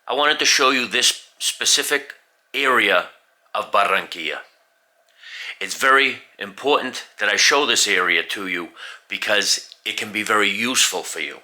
I wanted to show you this specific area of Barranquilla. It's very important that I show this area to you because it can be very useful for you.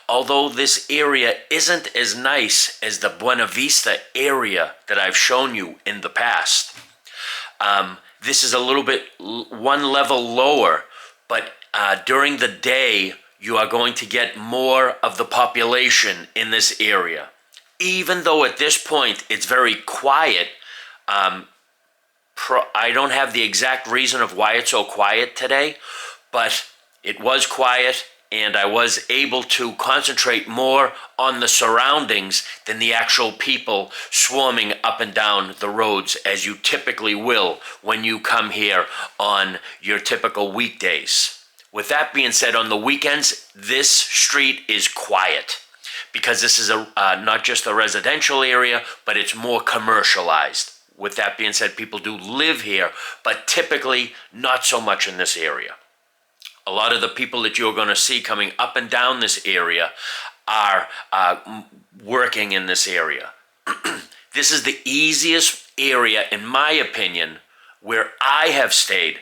Although this area isn't as nice as the Buena Vista area that I've shown you in the past, this is a little bit one level lower, but during the day you are going to get more of the population in this area. Even though at this point it's very quiet, I don't have the exact reason of why it's so quiet today, but it was quiet and I was able to concentrate more on the surroundings than the actual people swarming up and down the roads as you typically will when you come here on your typical weekdays. With that being said, on the weekends, this street is quiet because this is not just a residential area, but it's more commercialized. With that being said, people do live here, but typically not so much in this area. A lot of the people that you're going to see coming up and down this area are working in this area. This is the easiest area, in my opinion, where I have stayed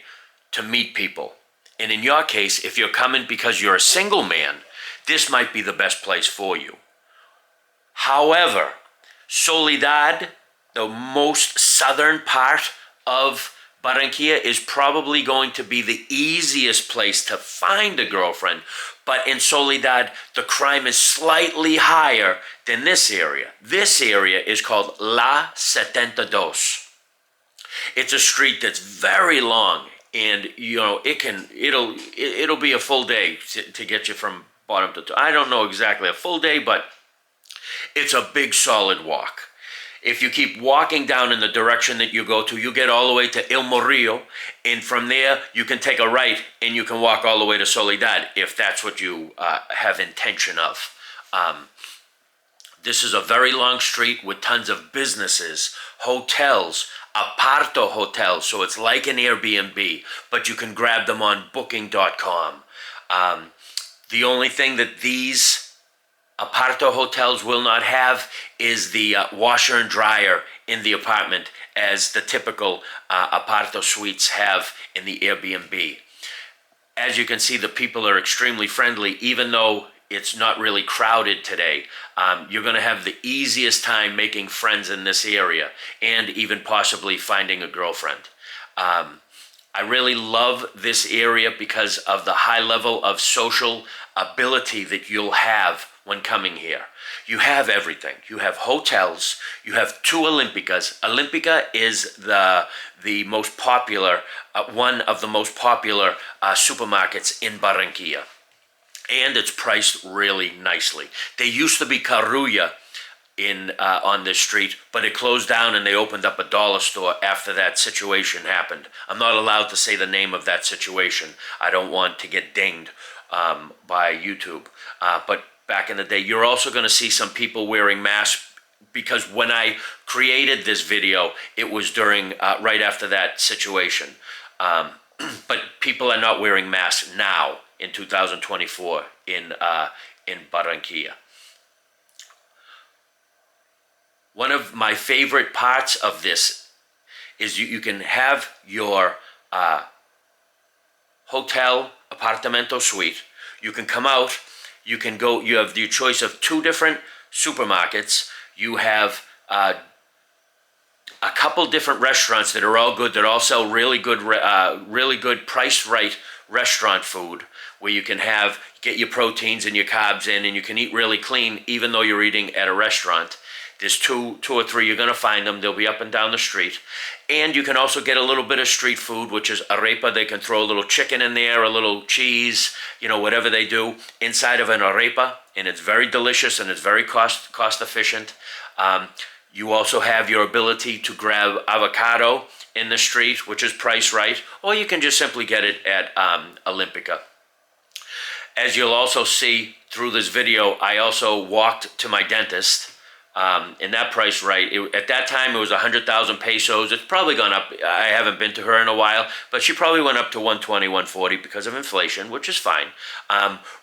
to meet people. And in your case, if you're coming because you're a single man, this might be the best place for you. However, Soledad, the most southern part of Barranquilla, is probably going to be the easiest place to find a girlfriend. But in Soledad, the crime is slightly higher than this area. This area is called La 72. It's a street that's very long, and it'll be a full day to get you from bottom to top. I don't know exactly a full day, but it's a big solid walk. If you keep walking down in the direction that you go to, you get all the way to El Morrillo, and from there you can take a right and you can walk all the way to Soledad if that's what you have intention of. This is a very long street with tons of businesses, hotels, aparto hotels, so it's like an Airbnb, but you can grab them on booking.com. The only thing that these aparto hotels will not have is the washer and dryer in the apartment as the typical aparto suites have in the Airbnb. As you can see, the people are extremely friendly, even though it's not really crowded today. You're going to have the easiest time making friends in this area and even possibly finding a girlfriend. I really love this area because of the high level of social ability that you'll have when coming here. You have everything. You have hotels. You have two Olympicas. Olympica is the most popular, one of the most popular supermarkets in Barranquilla. And it's priced really nicely. They used to be Carulla on this street, but it closed down and they opened up a dollar store after that situation happened. I'm not allowed to say the name of that situation. I don't want to get dinged by YouTube. But back in the day, you're also going to see some people wearing masks because when I created this video, it was during right after that situation. But people are not wearing masks now in 2024 in Barranquilla. One of my favorite parts of this is you can have your hotel apartamento suite. You can come out. You can go. You have the choice of two different supermarkets. You have a couple different restaurants that are all good. That all sell really good priced right restaurant food, where you can get your proteins and your carbs in, and you can eat really clean, even though you're eating at a restaurant. There's two or three. You're gonna find them. They'll be up and down the street. And you can also get a little bit of street food, which is arepa. They can throw a little chicken in there, a little cheese, whatever they do inside of an arepa, and it's very delicious and it's very cost efficient. You also have your ability to grab avocado in the street, which is priced right, or you can just simply get it at Olympica. As you'll also see through this video, I also walked to my dentist. and that price right. At that time, it was 100,000 pesos. It's probably gone up. I haven't been to her in a while, but she probably went up to 120, 140 because of inflation, which is fine.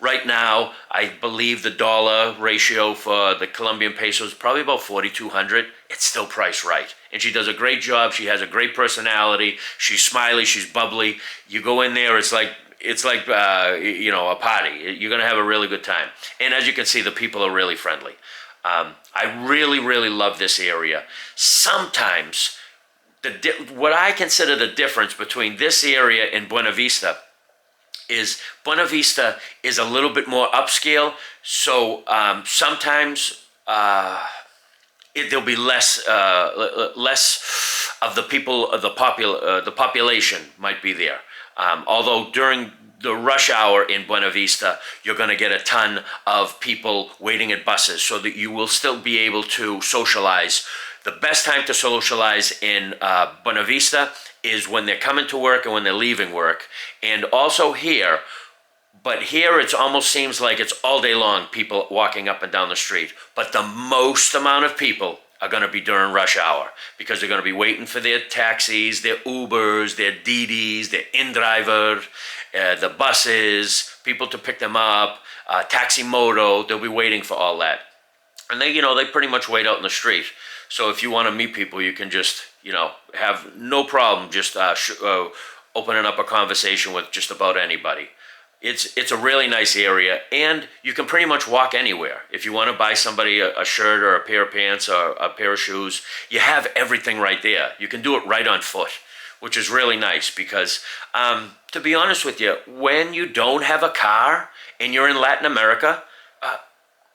Right now, I believe the dollar ratio for the Colombian peso is probably about 4,200. It's still priced right. And she does a great job. She has a great personality. She's smiley. She's bubbly. You go in there, it's like a party. You're gonna have a really good time. And as you can see, the people are really friendly. I really, really love this area. Sometimes what I consider the difference between this area and Buena Vista is a little bit more upscale. So sometimes there'll be less of the people of the population might be there. Although during the rush hour in Buena Vista, you're going to get a ton of people waiting at buses, so that you will still be able to socialize. The best time to socialize in Buena Vista is when they're coming to work and when they're leaving work, and also here. But here it almost seems like it's all day long, people walking up and down the street. But the most amount of people are going to be during rush hour, because they're going to be waiting for their taxis, their Ubers, their Didis, their InDriver, the buses, people to pick them up, Taxi Moto. They'll be waiting for all that. And they pretty much wait out in the street. So if you want to meet people, you can just, have no problem just opening up a conversation with just about anybody. It's a really nice area, and you can pretty much walk anywhere. If you want to buy somebody a shirt or a pair of pants or a pair of shoes, you have everything right there. You can do it right on foot, which is really nice because, to be honest with you, when you don't have a car and you're in Latin America,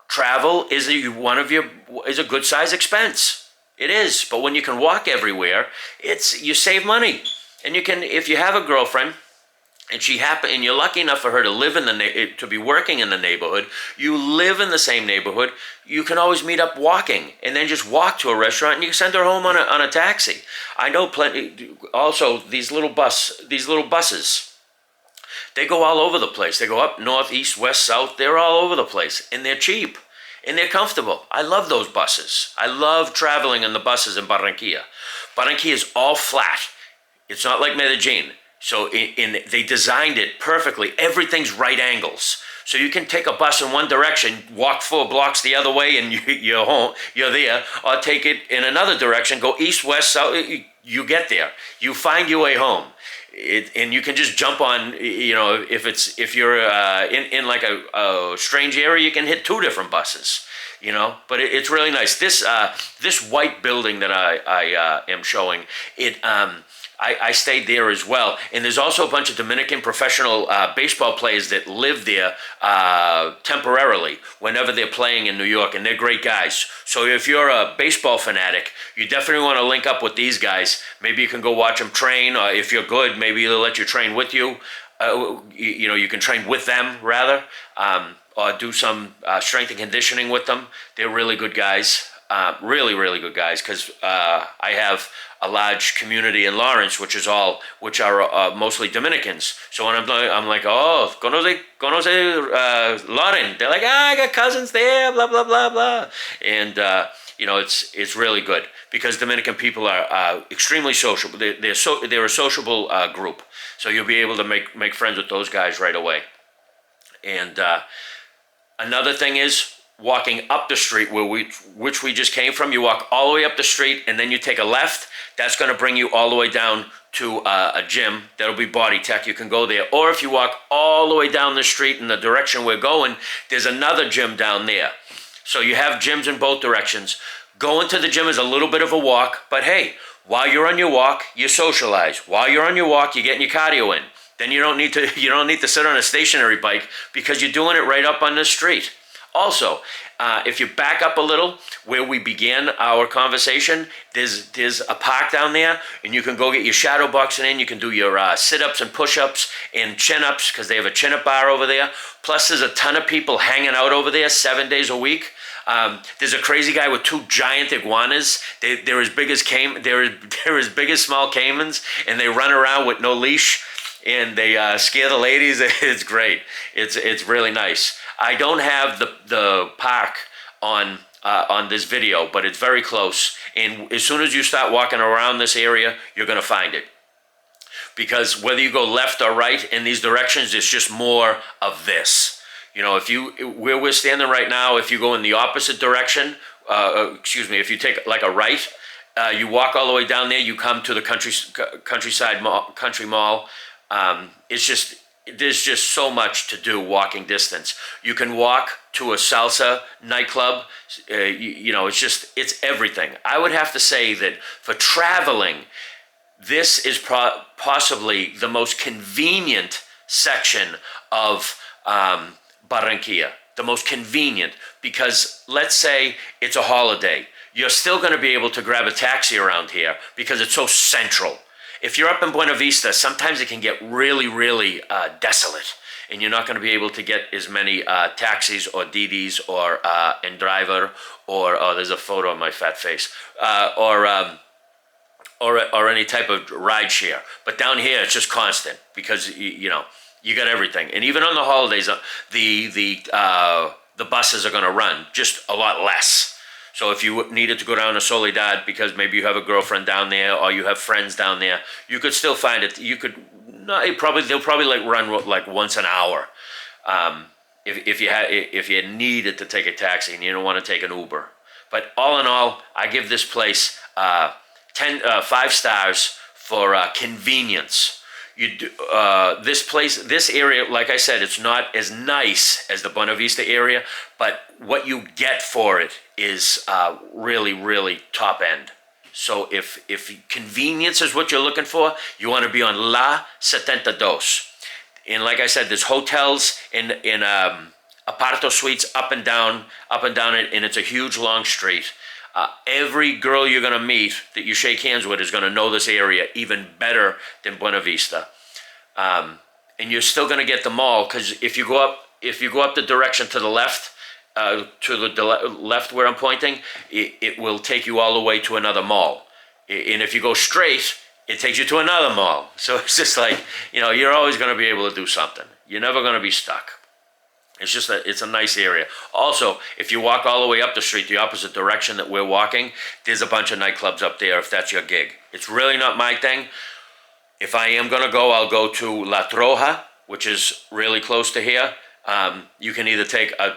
travel is a good size expense. It is, but when you can walk everywhere, you save money, and you can, if you have a girlfriend. And and you're lucky enough for her to live to be working in the neighborhood. You live in the same neighborhood. You can always meet up walking, and then just walk to a restaurant, and you send her home on a taxi. I know plenty. Also, these little buses, they go all over the place. They go up north, east, west, south. They're all over the place, and they're cheap, and they're comfortable. I love those buses. I love traveling in the buses in Barranquilla. Barranquilla is all flat. It's not like Medellin. So they designed it perfectly. Everything's right angles. So you can take a bus in one direction, walk 4 blocks the other way, and you're home. You're there. Or take it in another direction, go east, west, south. You get there. You find your way home. And you can just jump on. If you're in like a strange area, you can hit 2 different buses. But it's really nice. This white building that I am showing it. I stayed there as well. And there's also a bunch of Dominican professional baseball players that live there temporarily whenever they're playing in New York, and they're great guys. So if you're a baseball fanatic, you definitely want to link up with these guys. Maybe you can go watch them train, or if you're good, maybe they'll let you train with you. You can train with them, rather, or do some strength and conditioning with them. They're really good guys. Really, really good guys, because I have a large community in Lawrence, which are mostly Dominicans. So when I'm like, oh, conoce Lauren. They're like, I got cousins there, blah blah blah blah, and it's really good because Dominican people are extremely sociable. They're a sociable group, so you'll be able to make friends with those guys right away. And another thing is, walking up the street which we just came from, you walk all the way up the street, and then you take a left. That's going to bring you all the way down to a gym. That'll be Body Tech. You can go there. Or if you walk all the way down the street in the direction we're going, there's another gym down there. So you have gyms in both directions. Going to the gym is a little bit of a walk, but hey, while you're on your walk, you socialize. While you're on your walk, you're getting your cardio in. Then you don't need to sit on a stationary bike, because you're doing it right up on the street. Also, if you back up a little, where we began our conversation, there's a park down there, and you can go get your shadow boxing in. You can do your sit-ups and push-ups and chin-ups, because they have a chin-up bar over there. Plus, there's a ton of people hanging out over there 7 days a week. There's a crazy guy with 2 giant iguanas. They're as big as they're as big as small caimans, and they run around with no leash, and they scare the ladies. It's great. It's really nice. I don't have the park on on this video, but it's very close. And as soon as you start walking around this area, you're going to find it. Because whether you go left or right in these directions, it's just more of this. You know, where we're standing right now, if you go in the opposite direction, if you take like a right, you walk all the way down there, you come to the countryside mall, country mall. There's just so much to do walking distance. You can walk to a salsa nightclub. It's everything. I would have to say that for traveling, this is possibly the most convenient section of Barranquilla. The most convenient, because let's say it's a holiday. You're still going to be able to grab a taxi around here because it's so central. If you're up in Buena Vista, sometimes it can get really, really desolate, and you're not going to be able to get as many taxis or Didis or Driver or there's a photo of my fat face or any type of ride share. But down here, it's just constant because you got everything. And even on the holidays, the buses are going to run just a lot less. So if you needed to go down to Soledad because maybe you have a girlfriend down there or you have friends down there, you could still find it. They'll probably like run like once an hour. If you needed to take a taxi and you don't want to take an Uber. But all in all, I give this place 5 stars for convenience. This area, like I said, it's not as nice as the Buena Vista area, but what you get for it is really, really top end. So if convenience is what you're looking for, you want to be on La 72. And like I said, there's hotels in aparto suites up and down it, and it's a huge long street. Every girl you're going to meet that you shake hands with is going to know this area even better than Buena Vista. And you're still going to get the mall, because if you go up the direction to the left, left where I'm pointing, it will take you all the way to another mall. And if you go straight, it takes you to another mall. So it's just like, you're always going to be able to do something. You're never going to be stuck. It's a nice area. Also, if you walk all the way up the street, the opposite direction that we're walking, there's a bunch of nightclubs up there if that's your gig. It's really not my thing. If I am going to go, I'll go to La Troja, which is really close to here. You can either take a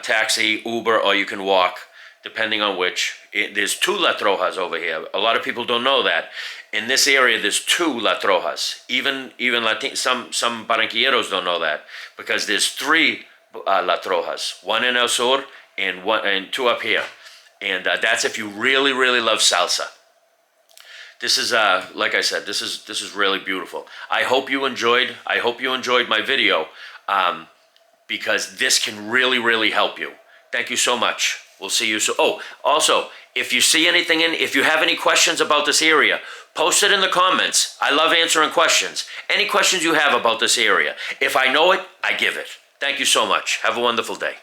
taxi, Uber, or you can walk, depending on which. There's 2 La Trojas over here. A lot of people don't know that. In this area, there's 2 La Trojas. Even some Barranquilleros don't know that, because there's 3 La Trojas. 1 in El Sur and 2 up here. And that's if you really, really love salsa. This is, like I said, this is really beautiful. I hope you enjoyed my video, because this can really, really help you. Thank you so much. We'll see you soon. Oh, also, if you see anything if you have any questions about this area, post it in the comments. I love answering questions. Any questions you have about this area. If I know it, I give it. Thank you so much. Have a wonderful day.